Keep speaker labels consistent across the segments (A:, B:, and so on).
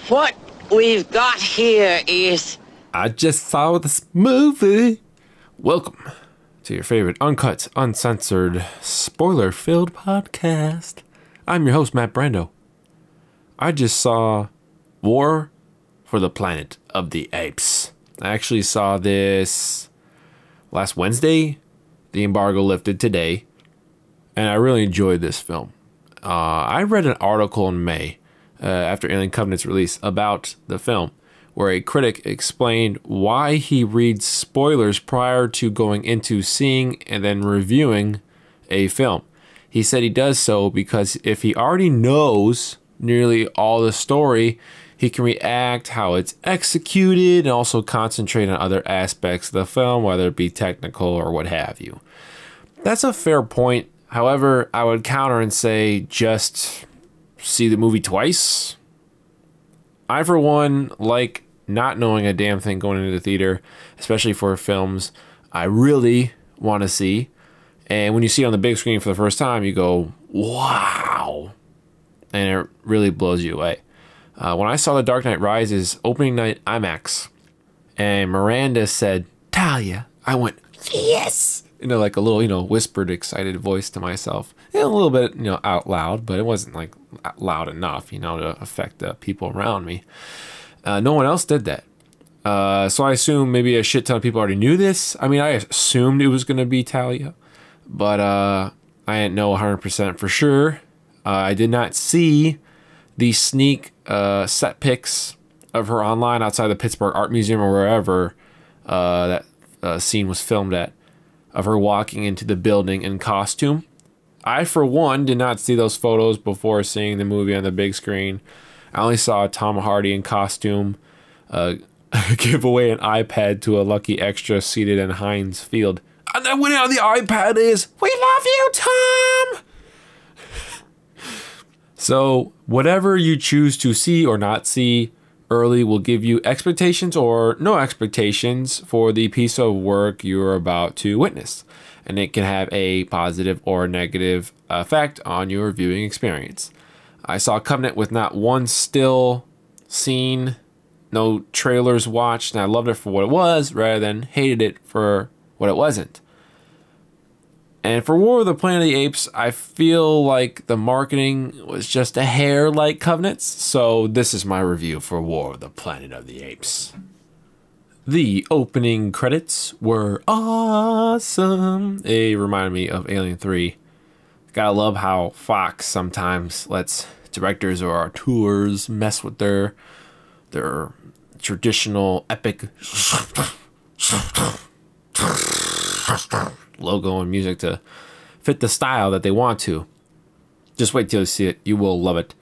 A: What we've got here is...
B: I just saw this movie. Welcome to your favorite uncut, uncensored, spoiler-filled podcast. I'm your host, Matt Brando. I just saw War for the Planet of the Apes. I actually saw this last Wednesday. The embargo lifted today, and I really enjoyed this film. I read an article in May after Alien Covenant's release about the film, where a critic explained why he reads spoilers prior to going into seeing and then reviewing a film. He said he does so because if he already knows nearly all the story, he can react how it's executed and also concentrate on other aspects of the film, whether it be technical or what have you. That's a fair point. However, I would counter and say just see the movie twice. I, for one, like not knowing a damn thing going into the theater, especially for films I really want to see. And when you see it on the big screen for the first time, you go, wow. And it really blows you away. When I saw The Dark Knight Rises opening night IMAX, and Miranda said, Talia, I went, yes. Like a little, whispered, excited voice to myself. And a little bit, out loud, but it wasn't like loud enough, to affect the people around me. No one else did that. So I assume maybe a shit ton of people already knew this. I mean, I assumed it was going to be Talia, but I didn't know 100% for sure. I did not see the sneak set pics of her online outside the Pittsburgh Art Museum or wherever that scene was filmed at, of her walking into the building in costume. I, for one, did not see those photos before seeing the movie on the big screen. I only saw Tom Hardy in costume give away an iPad to a lucky extra seated in Heinz Field. And then winning on the iPad is, we love you, Tom! So, whatever you choose to see or not see early will give you expectations or no expectations for the piece of work you're about to witness. And it can have a positive or negative effect on your viewing experience. I saw Covenant with not one still scene, no trailers watched, and I loved it for what it was rather than hated it for what it wasn't. And for War of the Planet of the Apes, I feel like the marketing was just a hair like Covenant's, so this is my review for War of the Planet of the Apes. The opening credits were awesome. It reminded me of Alien 3. Gotta love how Fox sometimes lets directors or auteurs mess with their traditional epic logo and music to fit the style that they want to. Just wait till you see it. You will love it.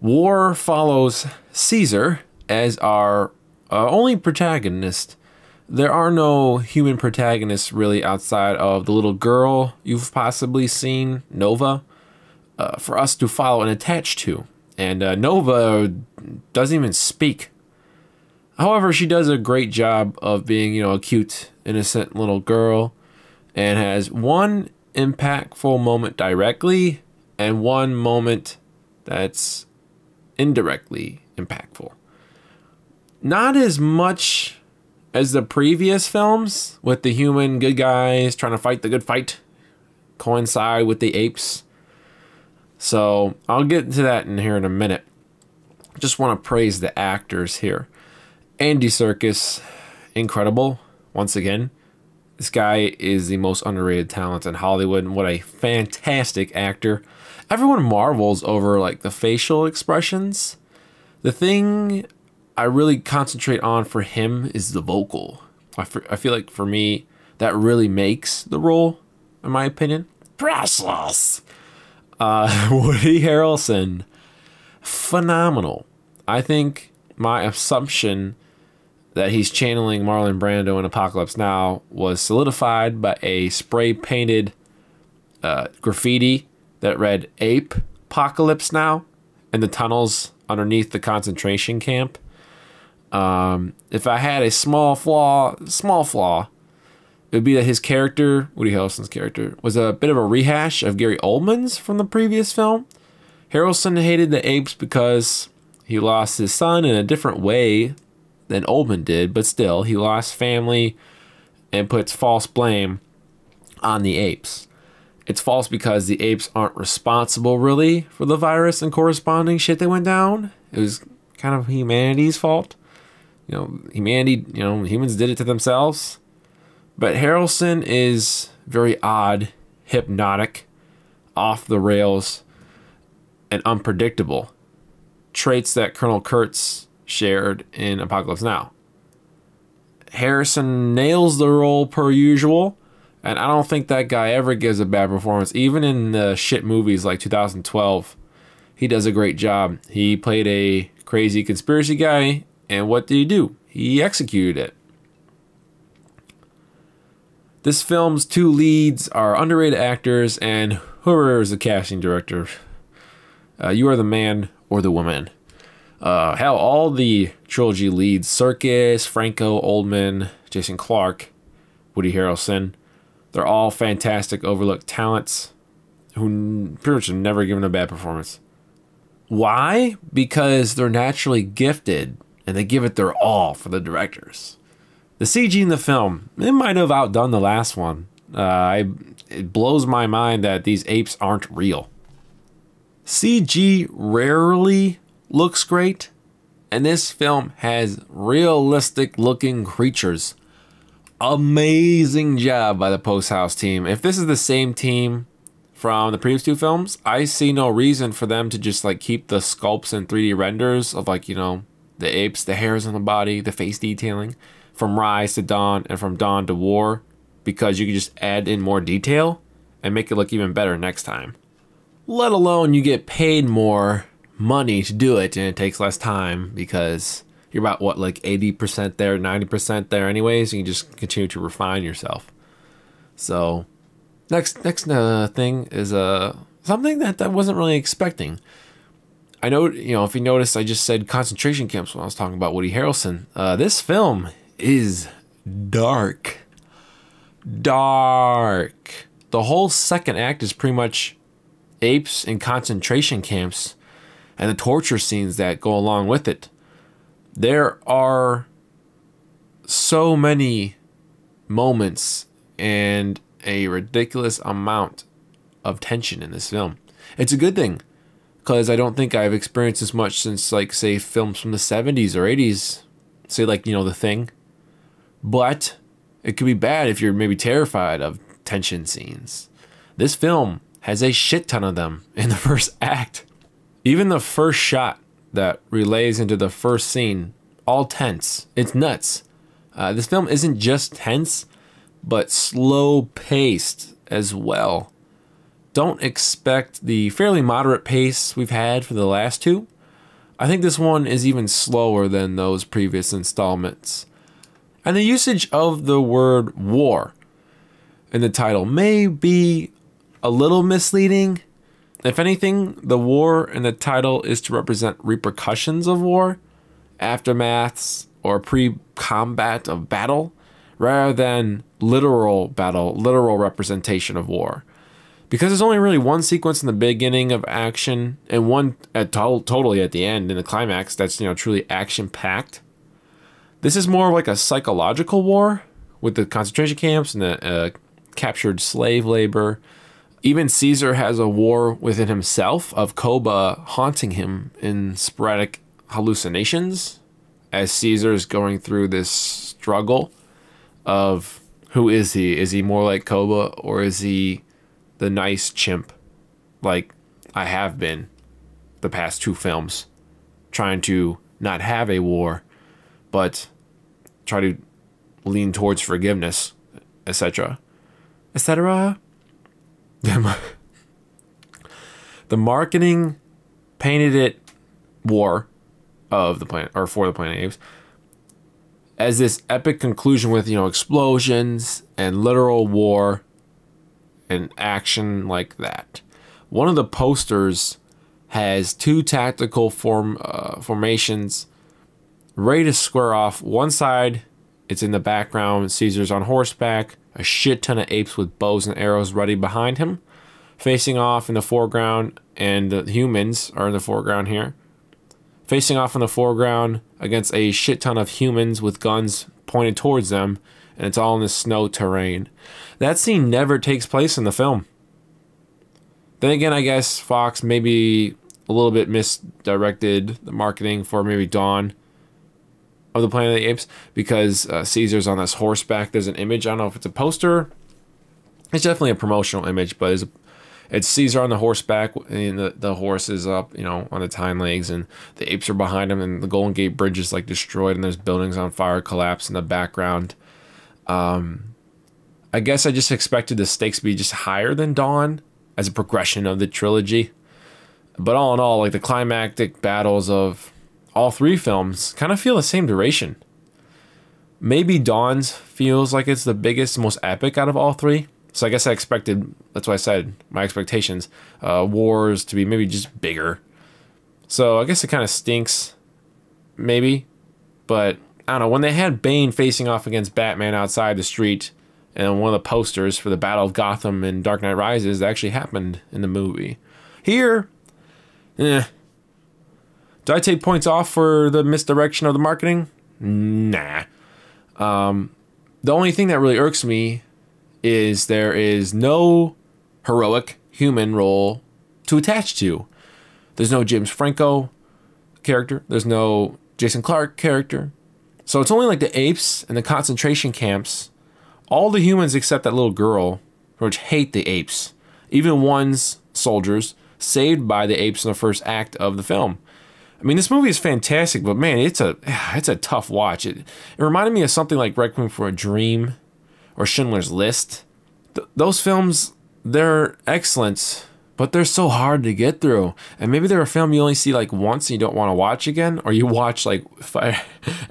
B: War follows Caesar as our only protagonist. There are no human protagonists really outside of the little girl you've possibly seen, Nova, for us to follow and attach to. And Nova doesn't even speak. However, she does a great job of being, a cute, innocent little girl, and has one impactful moment directly and one moment that's indirectly impactful. Not as much as the previous films with the human good guys trying to fight the good fight coincide with the apes. So I'll get into that in here in a minute. Just want to praise the actors here. Andy Serkis, incredible once again. This guy is the most underrated talent in Hollywood, and what a fantastic actor. Everyone marvels over like the facial expressions. The thing I really concentrate on for him is the vocal. I feel like for me, that really makes the role, in my opinion. Priceless! Woody Harrelson, phenomenal. I think my assumption that he's channeling Marlon Brando in Apocalypse Now was solidified by a spray-painted graffiti that read Ape Apocalypse Now in the tunnels underneath the concentration camp. If I had a small flaw, it would be that his character, Woody Harrelson's character, was a bit of a rehash of Gary Oldman's from the previous film. Harrelson hated the apes because he lost his son in a different way than Oldman did, but still, he lost family and puts false blame on the apes. It's false because the apes aren't responsible, really, for the virus and corresponding shit that went down. It was kind of humanity's fault. Humans did it to themselves. But Harrelson is very odd, hypnotic, off the rails, and unpredictable. Traits that Colonel Kurtz shared in Apocalypse Now. Harrison nails the role per usual, and I don't think that guy ever gives a bad performance. Even in the shit movies like 2012, he does a great job. He played a crazy conspiracy guy, and what did he do? He executed it. This film's two leads are underrated actors, and whoever is the casting director, you are the man or the woman. Hell, all the trilogy leads, Serkis, Franco, Oldman, Jason Clarke, Woody Harrelson, they're all fantastic, overlooked talents who pretty much have never given a bad performance. Why? Because they're naturally gifted, and they give it their all for the directors. The CG in the film, it might have outdone the last one. It blows my mind that these apes aren't real. CG rarely looks great, and this film has realistic looking creatures. Amazing job by the Post House team. If this is the same team from the previous two films, I see no reason for them to just like keep the sculpts and 3D renders of the apes, the hairs on the body, the face detailing from Rise to Dawn and from Dawn to War, because you can just add in more detail and make it look even better next time. Let alone you get paid more money to do it and it takes less time because you're about 80% there, 90% there anyways, and you just continue to refine yourself. So next thing is something that I wasn't really expecting. I know, if you notice, I just said concentration camps when I was talking about Woody Harrelson. This film is dark. Dark. The whole second act is pretty much apes in concentration camps and the torture scenes that go along with it. There are so many moments and a ridiculous amount of tension in this film. It's a good thing, because I don't think I've experienced as much since, say, films from the 70s or 80s, say, The Thing. But it could be bad if you're maybe terrified of tension scenes. This film has a shit ton of them in the first act. Even the first shot that relays into the first scene, all tense. It's nuts. This film isn't just tense, but slow-paced as well. Don't expect the fairly moderate pace we've had for the last two. I think this one is even slower than those previous installments. And the usage of the word war in the title may be a little misleading. If anything, the war in the title is to represent repercussions of war, aftermaths, or pre-combat of battle, rather than literal battle, literal representation of war. Because there's only really one sequence in the beginning of action and one totally at the end in the climax that's truly action-packed. This is more like a psychological war with the concentration camps and the captured slave labor. Even Caesar has a war within himself of Koba haunting him in sporadic hallucinations as Caesar's going through this struggle of who is he? Is he more like Koba, or is he the nice chimp like I have been the past two films, trying to not have a war but try to lean towards forgiveness, etc. etc. The marketing painted it war of the planet, or for the Planet Apes, as this epic conclusion with explosions and literal war and action like that. One of the posters has two tactical formations ready to square off. One side, it's in the background, Caesar's on horseback, a shit ton of apes with bows and arrows ready behind him. facing off in the foreground, and the humans are in the foreground here. Facing off in the foreground against a shit ton of humans with guns pointed towards them, and it's all in the snow terrain. That scene never takes place in the film. Then again, I guess Fox maybe a little bit misdirected the marketing for maybe Dawn of the Planet of the Apes, because Caesar's on this horseback. There's an image. I don't know if it's a poster. It's definitely a promotional image, but it's Caesar on the horseback, and the horse is up, you know, on its hind legs, and the apes are behind him, and the Golden Gate Bridge is like destroyed, and there's buildings on fire, collapse in the background. I guess I just expected the stakes to be just higher than Dawn as a progression of the trilogy. But all in all, like, the climactic battles of all three films kind of feel the same duration. Maybe Dawn's feels like it's the biggest, most epic out of all three. So I guess I expected, that's why I said my expectations, wars to be maybe just bigger. So I guess it kind of stinks, maybe. But I don't know, when they had Bane facing off against Batman outside the street, and one of the posters for the Battle of Gotham in Dark Knight Rises actually happened in the movie. Here, do I take points off for the misdirection of the marketing? Nah. The only thing that really irks me is there is no heroic human role to attach to. There's no James Franco character. There's no Jason Clarke character. So it's only like the apes and the concentration camps. All the humans except that little girl, which hate the apes. Even one's soldiers saved by the apes in the first act of the film. I mean, this movie is fantastic, but man, it's a tough watch. It reminded me of something like Requiem for a Dream or Schindler's List. Those films, they're excellent, but they're so hard to get through. And maybe they're a film you only see like once and you don't want to watch again, or you watch like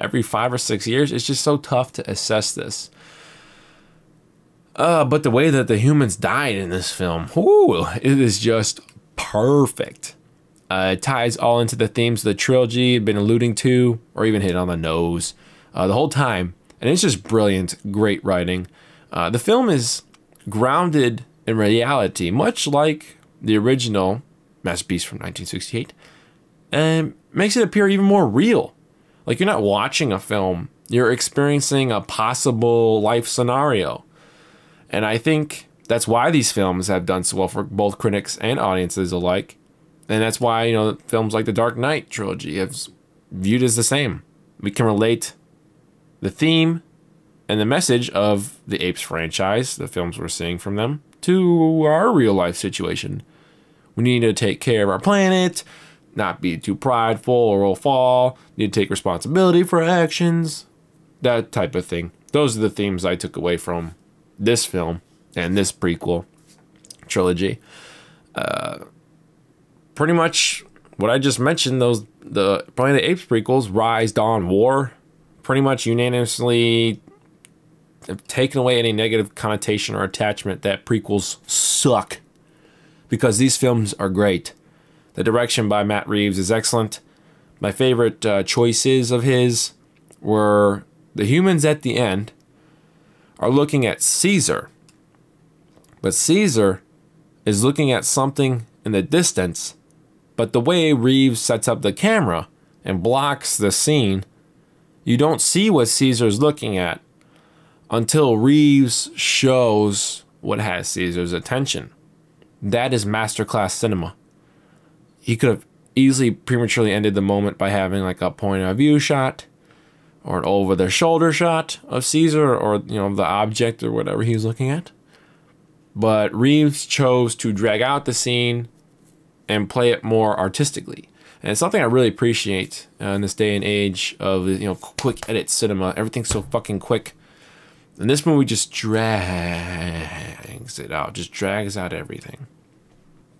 B: every 5 or 6 years. It's just so tough to assess this. But the way that the humans died in this film, ooh, it is just perfect. It ties all into the themes of the trilogy I've been alluding to, or even hit on the nose the whole time. And it's just brilliant, great writing. The film is grounded in reality, much like the original masterpiece from 1968, and makes it appear even more real. Like, you're not watching a film, you're experiencing a possible life scenario. And I think that's why these films have done so well for both critics and audiences alike. And that's why, you know, films like the Dark Knight trilogy have viewed as the same. We can relate the theme and the message of the Apes franchise, the films we're seeing from them, to our real life situation. We need to take care of our planet, not be too prideful or we'll fall, need to take responsibility for our actions, that type of thing. Those are the themes I took away from this film and this prequel trilogy. Pretty much what I just mentioned, the Planet of the Apes prequels, Rise, Dawn, War, pretty much unanimously have taken away any negative connotation or attachment that prequels suck, because these films are great. The direction by Matt Reeves is excellent. My favorite choices of his were the humans at the end are looking at Caesar, but Caesar is looking at something in the distance, but the way Reeves sets up the camera and blocks the scene, you don't see what Caesar's looking at until Reeves shows what has Caesar's attention. That is masterclass cinema. He could have easily prematurely ended the moment by having like a point of view shot or an over the shoulder shot of Caesar, or, you know, the object or whatever he was looking at. But Reeves chose to drag out the scene and play it more artistically. And it's something I really appreciate in this day and age of, you know, quick edit cinema. Everything's so fucking quick. And this movie just drags it out, just drags out everything.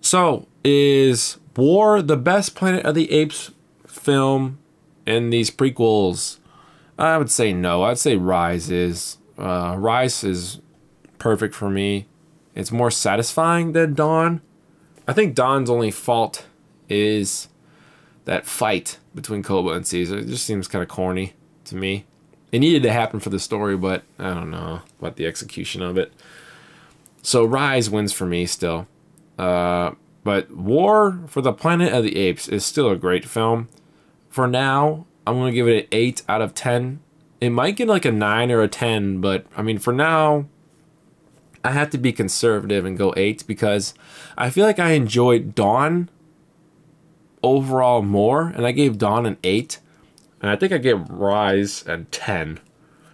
B: So, is War the best Planet of the Apes film in these prequels? I would say no. I'd say Rise is. Rise is perfect for me. It's more satisfying than Dawn. I think Dawn's only fault is that fight between Koba and Caesar. It just seems kind of corny to me. It needed to happen for the story, but I don't know about the execution of it. So Rise wins for me still. But War for the Planet of the Apes is still a great film. For now, I'm going to give it an 8 out of 10. It might get like a 9 or a 10, but I mean, for now, I have to be conservative and go 8 because I feel like I enjoyed Dawn overall more, and I gave Dawn an 8. And I think I gave Rise a 10.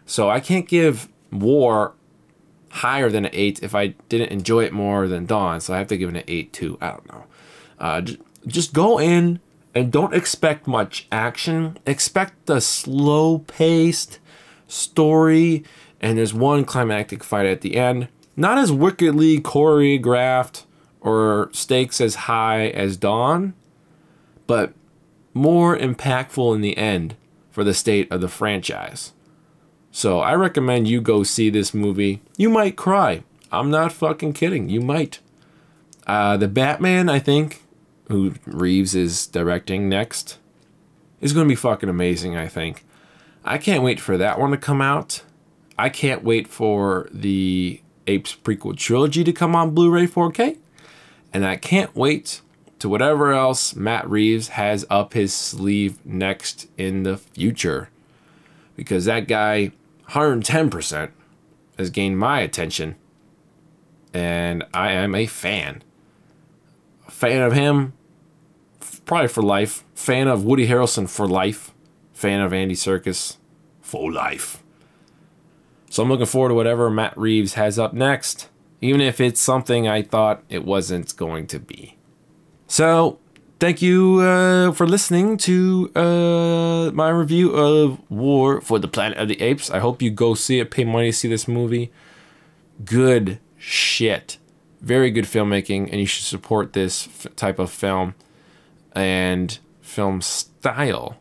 B: So I can't give War higher than an 8 if I didn't enjoy it more than Dawn. So I have to give it an 8 too. I don't know. Just go in and don't expect much action. Expect a slow-paced story, and there's one climactic fight at the end. Not as wickedly choreographed or stakes as high as Dawn, but more impactful in the end for the state of the franchise. So I recommend you go see this movie. You might cry. I'm not fucking kidding. You might. The Batman, I think, who Reeves is directing next, is going to be fucking amazing, I think. I can't wait for that one to come out. I can't wait for the Apes prequel trilogy to come on Blu-ray 4K. And I can't wait to whatever else Matt Reeves has up his sleeve next in the future. Because that guy, 110%, has gained my attention. And I am a fan. A fan of him, probably for life. Fan of Woody Harrelson for life. Fan of Andy Serkis for life. So I'm looking forward to whatever Matt Reeves has up next. Even if it's something I thought it wasn't going to be. So, thank you for listening to my review of War for the Planet of the Apes. I hope you go see it, pay money to see this movie. Good shit. Very good filmmaking, and you should support this type of film and film style.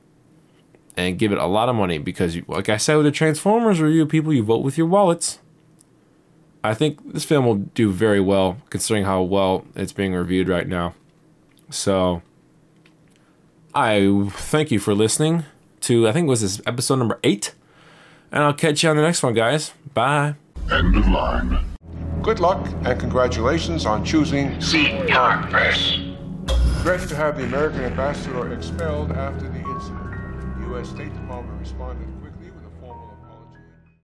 B: And give it a lot of money because, like I said with the Transformers review, people, you vote with your wallets. I think this film will do very well, considering how well it's being reviewed right now. So, I thank you for listening to, I think it was this episode number 8. And I'll catch you on the next one, guys. Bye.
C: End of line.
D: Good luck and congratulations on choosing
C: Senior Press.
D: Regret to have the American ambassador expelled after the incident. U.S. State Department responded